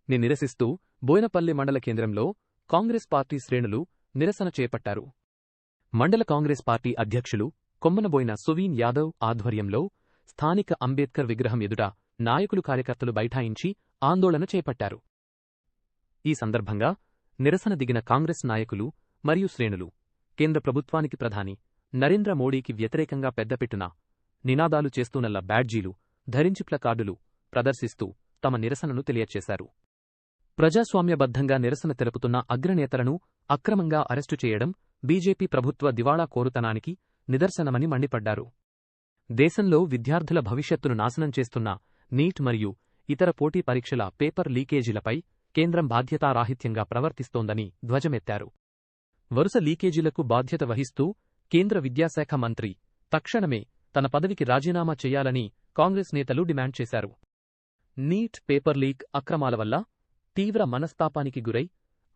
ని నిరసిస్తూ బోయినపల్లి మండల కేంద్రంలో కాంగ్రెస్ పార్టీ శ్రేణులు నిరసన చేపట్టారు. మండల కాంగ్రెస్ పార్టీ అధ్యక్షులు కొమ్మనబోయిన సువీన్ యాదవ్ ఆధ్వర్యంలో స్థానిక అంబేద్కర్ విగ్రహం ఎదుట నాయకులు కార్యకర్తలు బైఠాయించి ఆందోళన చేపట్టారు. ఈ సందర్భంగా నిరసన దిగిన కాంగ్రెస్ నాయకులు మరియు శ్రేణులు కేంద్ర ప్రభుత్వానికి ప్రధాని నరేంద్ర మోడీకి వ్యతిరేకంగా పెద్దపెట్టున నినాదాలు చేస్తూనల్ల బ్యాడ్జీలు ధరించి ప్లకార్డులు ప్రదర్శిస్తూ తమ నిరసనను తెలియచేశారు. ప్రజాస్వామ్యబద్ధంగా నిరసన తెలుపుతున్న అగ్రనేతలను అక్రమంగా అరెస్టు చేయడం బీజేపీ ప్రభుత్వ దివాళా కోరుతనానికి నిదర్శనమని మండిపడ్డారు. దేశంలో విద్యార్థుల భవిష్యత్తును నాశనం చేస్తున్న నీట్ మరియు ఇతర పోటీ పరీక్షల పేపర్ లీకేజీలపై కేంద్రం బాధ్యతారాహిత్యంగా ప్రవర్తిస్తోందని ధ్వజమెత్తారు. వరుస లీకేజీలకు బాధ్యత వహిస్తూ కేంద్ర విద్యాశాఖ మంత్రి తక్షణమే తన పదవికి రాజీనామా చేయాలని కాంగ్రెస్ నేతలు డిమాండ్ చేశారు. నీట్ పేపర్ లీక్ అక్రమాల వల్ల తీవ్ర మనస్తాపానికి గురై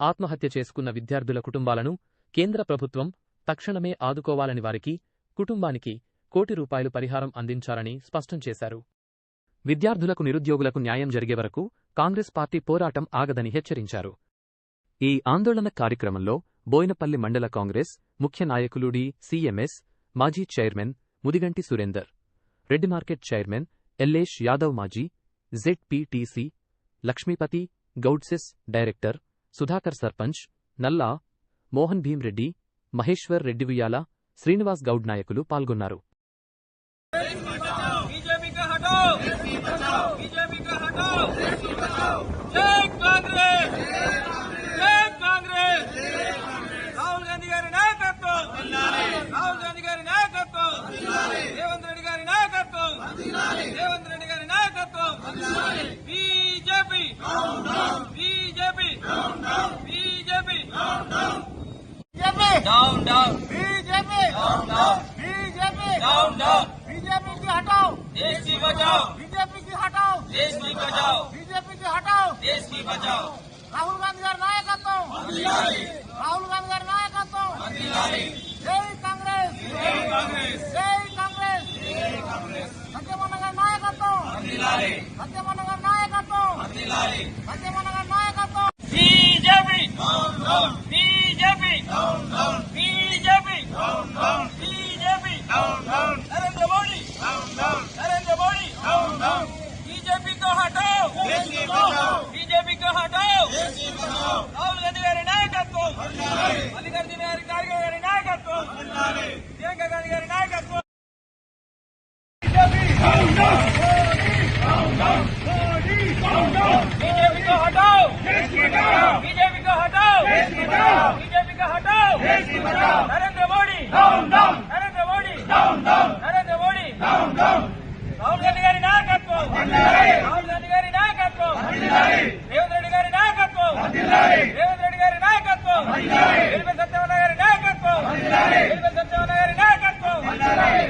ఆత్మహత్య చేసుకున్న విద్యార్థుల కుటుంబాలను కేంద్ర ప్రభుత్వం తక్షణమే ఆదుకోవాలని వారికి కుటుంబానికి ₹1 కోటి పరిహారం అందించాలని స్పష్టం చేశారు. విద్యార్థులకు నిరుద్యోగులకు న్యాయం జరిగే వరకు కాంగ్రెస్ పార్టీ పోరాటం ఆగదని హెచ్చరించారు. ఈ ఆందోళన కార్యక్రమంలో బోయినపల్లి మండల కాంగ్రెస్ ముఖ్య నాయకులు డి.సి.ఎం.ఎస్. మాజీ chairman Mudiganti Surender, Reddy market chairman Yellesh Yadav, మాజీ జెడ్పీటీసీ లక్ష్మీపతి గౌడ్సెస్ డైరెక్టర్ సుధాకర్, సర్పంచ్ నల్లా మోహన్ భీమ్రెడ్డి, మహేశ్వర్ రెడ్డి, ఉయ్యాల శ్రీనివాస్ గౌడ్ నాయకులు పాల్గొన్నారు. Down, down. BJP. Down, down. BJP. Down, down. BJP की हटाओ, देश की बचाओ. BJP की हटाओ, देश की बचाओ. BJP की हटाओ, देश की बचाओ. राहुल गांधी गारी नायकत्व. राहुल गांधी गारी नायकत्व. जय कांग्रेस. जय कांग्रेस. जय कांग्रेस. जय Congress. सत्यमनगर नायकत्व. सत्यमनगर नायकत्व. सत्यमनगर नायकत्व. BJP. Down, down. BJP. Down, down. BJP. Down, down. BJP. Down, down. Narendra Modi. Down, down. Narendra Modi. Down, down. BJP को हटाओ, देश की बचाओ. बीजेपी को हटाओ, देश की बचाओ. राहुल गांधी गारी नायकत्व. मल्लिकार्जुन खड़गे गारी नायकत्व. प्रियंका गांधी गारी नायकत्व. BJP. Down, down. Down, down. Down, down. BJP को हटाओ, देश की बचाओ. बीजेपी को हटाओ, देश की बचाओ. बीजेपी को हटाओ, देश की बचाओ. Narendra Modi. Down, down. Narendra Modi. Down, down. Narendra Modi. Down, down. Rahul Gandhi गारी नायकत्व. राहुल गांधी गारी नायकत्व. రేవంత్ రెడ్డి గారి నాయకత్వం. రేవంత్ రెడ్డి గారి నాయకత్వం. ఎల్బి సత్యనారాయణ గారి నాయకత్వం. ఎల్బి సత్యనారాయణ గారి నాయకత్వం.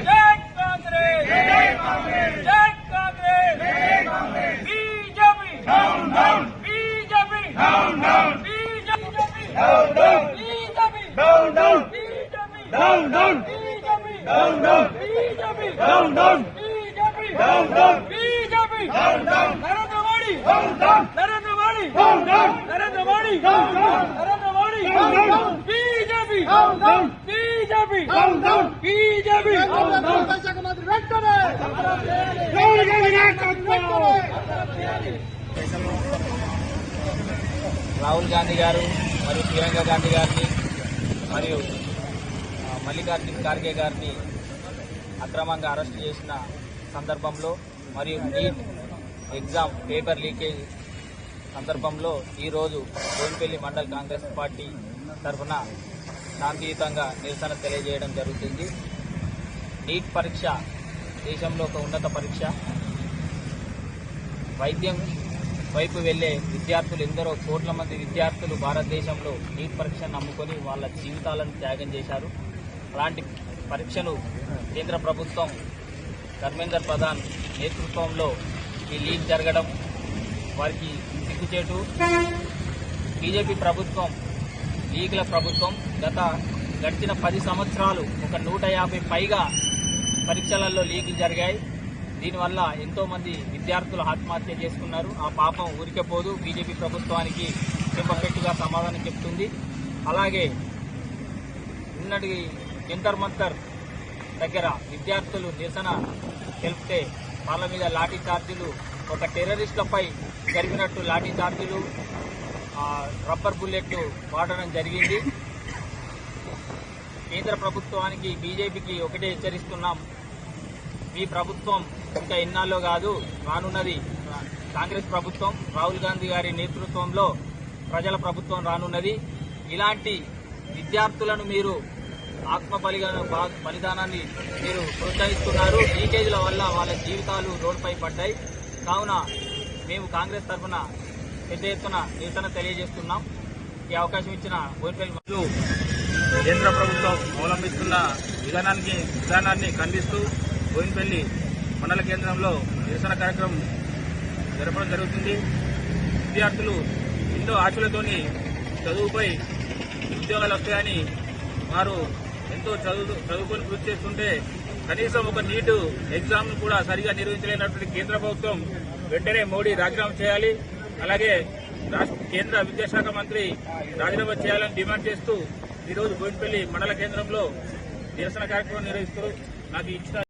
జై కాంగ్రెస్. జై కాంగ్రెస్. జై కాంగ్రెస్. జై Congress. BJP. Down down. BJP. Down down. BJP. Down down. BJP. Down down. BJP. Down down. BJP. Down down. BJP. Down down. Down, down. BJP. Down, down. Narendra Modi. Down, down. Narendra Modi. Down, down. Narendra Modi. Down, down. Narendra Modi. Down, down. BJP. Down, down. BJP. Down, down. BJP. Down, down. శాఖమంత్రి వెంటనే రాహుల్ గాంధీ నాయకత్వం. రాహుల్ గాంధీ గారు మరియు ప్రియాంక గాంధీ గారిని మరియు మల్లికార్జున ఖార్గే గారిని అక్రమంగా arrest చేసిన సందర్భంలో మరియు నీట్ ఎగ్జామ్ పేపర్ లీకేజ్ సందర్భంలో ఈరోజు బోయినపల్లి మండల కాంగ్రెస్ పార్టీ తరఫున శాంతియుతంగా నిరసన తెలియజేయడం జరుగుతుంది. నీట్ పరీక్ష దేశంలో ఒక ఉన్నత పరీక్ష. వైద్యం వైపు వెళ్లే విద్యార్థులు ఎందరో కోట్ల మంది విద్యార్థులు భారతదేశంలో నీట్ పరీక్షను నమ్ముకొని వాళ్ళ జీవితాలను త్యాగం చేశారు. అలాంటి పరీక్షను కేంద్ర ప్రభుత్వం ధర్మేంద్ర ప్రధాన్ నేతృత్వంలో ఈ లీక్ జరగడం వారికి సిగ్గుచేటు. బీజేపీ ప్రభుత్వం లీగ్ల ప్రభుత్వం. గడిచిన 10 సంవత్సరాలు ఒక 150 పైగా పరీక్షలలో లీకులు జరిగాయి. దీనివల్ల ఎంతో మంది విద్యార్థులు ఆత్మహత్య చేసుకున్నారు. ఆ పాపం ఊరికే పోదు, బీజేపీ ప్రభుత్వానికి చెప్పపెట్టుగా సమాధానం చెప్తుంది. అలాగే నిన్నటి జంతర్ మంతర్ దగ్గర విద్యార్థులు నిరసన తెలిపితే వాళ్ళ మీద లాఠీ చార్జీలు, ఒక టెర్రరిస్టులపై జరిగినట్టు లాఠీ చార్జీలు, రబ్బర్ బుల్లెట్లు వాడడం జరిగింది. కేంద్ర ప్రభుత్వానికి బీజేపీకి ఒకటే హెచ్చరిస్తున్నాం, మీ ప్రభుత్వం ఇంకా ఎన్నాళ్ళో కాదు, రానున్నది కాంగ్రెస్ ప్రభుత్వం, రాహుల్ గాంధీ గారి నేతృత్వంలో ప్రజల ప్రభుత్వం రానున్నది. ఇలాంటి విద్యార్థులను మీరు బలిదానాన్ని మీరు ప్రోత్సహిస్తున్నారు. లీకేజీల వల్ల వాళ్ళ జీవితాలు రోడ్డుపై పడ్డాయి. కావున మేము కాంగ్రెస్ తరఫున పెద్ద ఎత్తున నిరసన తెలియజేస్తున్నాం. ఈ అవకాశం ఇచ్చిన బోయినపల్లి కేంద్ర ప్రభుత్వం అవలంబిస్తున్న విధానాన్ని ఖండిస్తూ బోయినపల్లి మండల కేంద్రంలో నిరసన కార్యక్రమం జరపడం జరుగుతుంది. విద్యార్థులు ఎన్నో ఆశలతోని చదువుపై ఉద్యోగాలు వస్తాయని వారు ఎంతో చదువుకొని కృషి చేస్తుంటే కనీసం ఒక నీట్ ఎగ్జామ్ కూడా సరిగా నిర్వహించలేనటువంటి కేంద్ర ప్రభుత్వం వెంటనే మోడీ రాజీనామా చేయాలి. అలాగే కేంద్ర విద్యాశాఖ మంత్రి రాజీనామా చేయాలని డిమాండ్ చేస్తూ ఈరోజు బోయినపల్లి మండల కేంద్రంలో నిరసన కార్యక్రమం నిర్వహిస్తారు. నాకు ఇచ్చిన